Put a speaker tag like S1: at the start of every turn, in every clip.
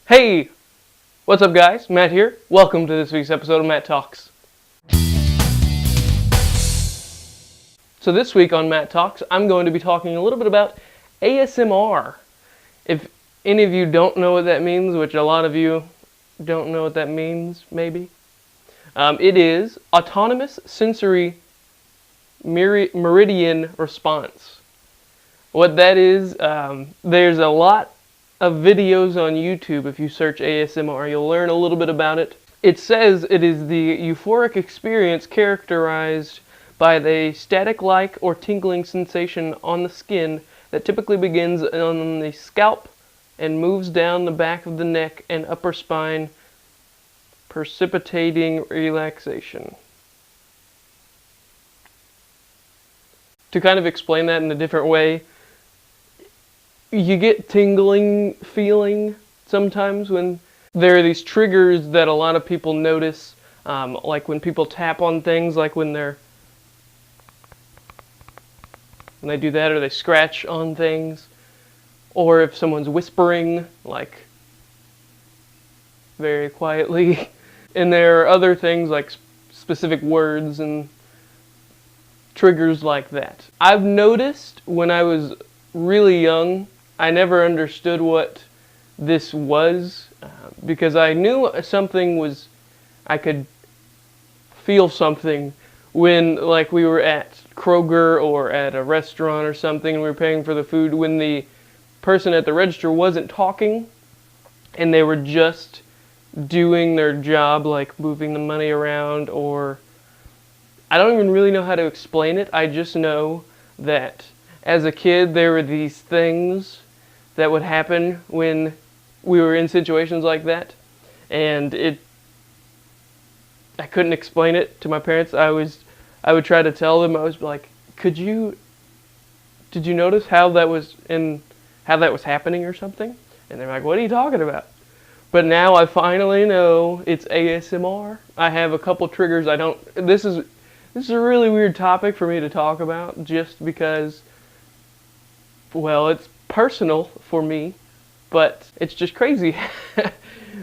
S1: Hey, what's up guys? Matt here. Welcome to this week's episode of Matt Talks. So this week on Matt Talks, I'm going to be talking a little bit about ASMR. If any of you don't know what that means, which a lot of you don't know what that means, maybe. It is Autonomous Sensory Meridian Response. What that is, there's a lot of videos on YouTube. If you search ASMR, you'll learn a little bit about it. It says it is the euphoric experience characterized by the static-like or tingling sensation on the skin that typically begins on the scalp and moves down the back of the neck and upper spine, precipitating relaxation. To kind of explain that in a different way, you get tingling feeling sometimes when there are these triggers that a lot of people notice, like when people tap on things, like when they do that, or they scratch on things, or if someone's whispering, like very quietly. And there are other things like specific words and triggers like that. I've noticed when I was really young, I never understood what this was, because I knew something was, I could feel something when, like, we were at Kroger or at a restaurant or something and we were paying for the food, when the person at the register wasn't talking and they were just doing their job, like moving the money around, or I don't even really know how to explain it. I just know that as a kid there were these things that would happen when we were in situations like that, and I couldn't explain it to my parents. I would try to tell them. I was like, did you notice how that was happening or something? And they're like, what are you talking about? But now I finally know it's ASMR. I have a couple triggers. This is a really weird topic for me to talk about, just because, well, it's personal for me, but it's just crazy.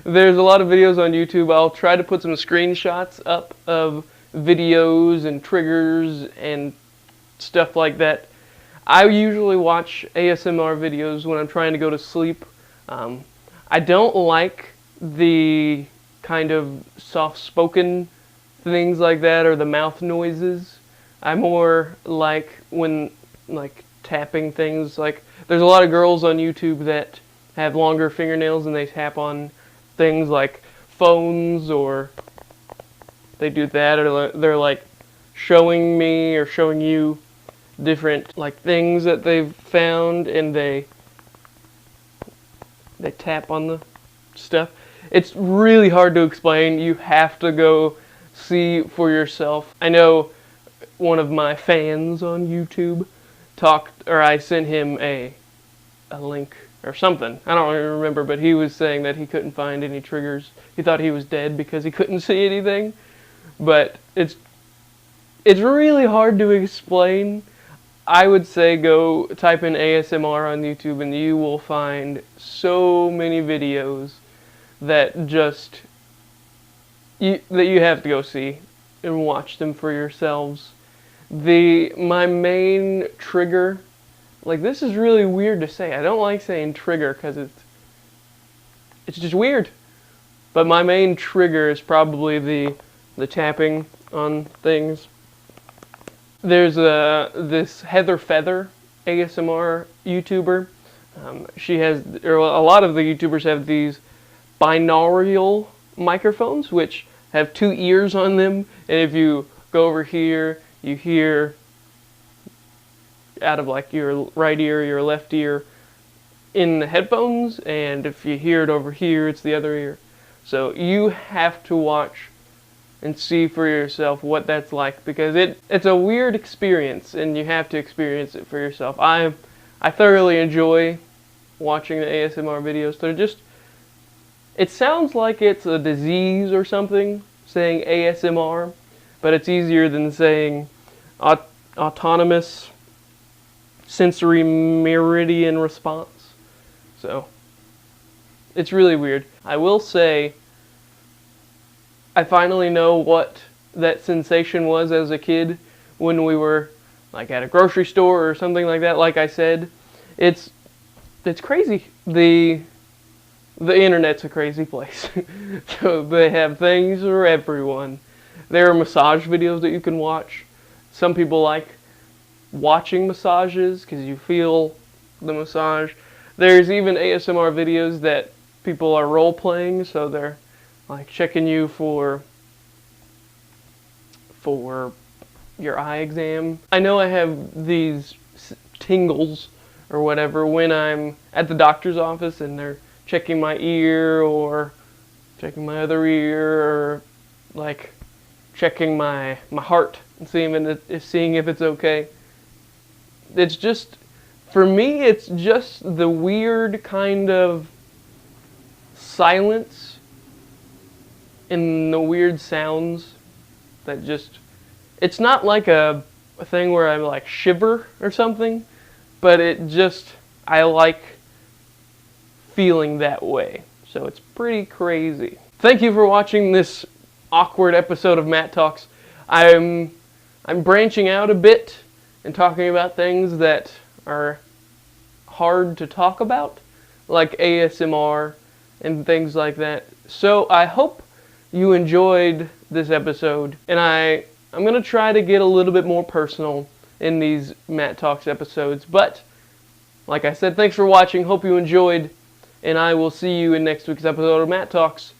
S1: There's a lot of videos on YouTube. I'll try to put some screenshots up of videos and triggers and stuff like that. I usually watch ASMR videos when I'm trying to go to sleep. I don't like the kind of soft-spoken things like that, or the mouth noises. I more like when, like, tapping things. Like, there's a lot of girls on YouTube that have longer fingernails and they tap on things like phones, or they do that, or they're like showing me or showing you different, like, things that they've found, and they tap on the stuff. It's really hard to explain. You have to go see for yourself. I know one of my fans on YouTube I sent him a link or something. I don't even remember, but he was saying that he couldn't find any triggers. He thought he was dead because he couldn't see anything. But it's really hard to explain. I would say go type in ASMR on YouTube and you will find so many videos that you have to go see and watch them for yourselves. My main trigger, like, this is really weird to say. I don't like saying trigger because it's just weird. But my main trigger is probably the tapping on things. There's this Heather Feather ASMR YouTuber. A lot of the YouTubers have these binaural microphones, which have two ears on them, and if you go over here, you hear out of, like, your right ear, your left ear in the headphones, and if you hear it over here, it's the other ear. So you have to watch and see for yourself what that's like, because it's a weird experience, and you have to experience it for yourself. I thoroughly enjoy watching the ASMR videos. It sounds like it's a disease or something, saying ASMR, but it's easier than saying autonomous sensory meridian response. So It's really weird. I will say, I finally know what that sensation was as a kid when we were like at a grocery store or something like that. Like I said, it's crazy. The internet's a crazy place. So they have things for everyone. There are massage videos that you can watch. Some people like watching massages because you feel the massage. There's even ASMR videos that people are role playing, so they're like checking you for your eye exam. I know I have these tingles or whatever when I'm at the doctor's office and they're checking my ear or checking my other ear or like checking my heart and seeing if it's okay. It's just, for me, it's just the weird kind of silence and the weird sounds that just, it's not like a thing where I like shiver or something, but it just, I like feeling that way. So it's pretty crazy. Thank you for watching this awkward episode of Matt Talks. I'm branching out a bit and talking about things that are hard to talk about, like ASMR and things like that. So I hope you enjoyed this episode, and I'm going to try to get a little bit more personal in these Matt Talks episodes. But, like I said, thanks for watching. Hope you enjoyed, and I will see you in next week's episode of Matt Talks.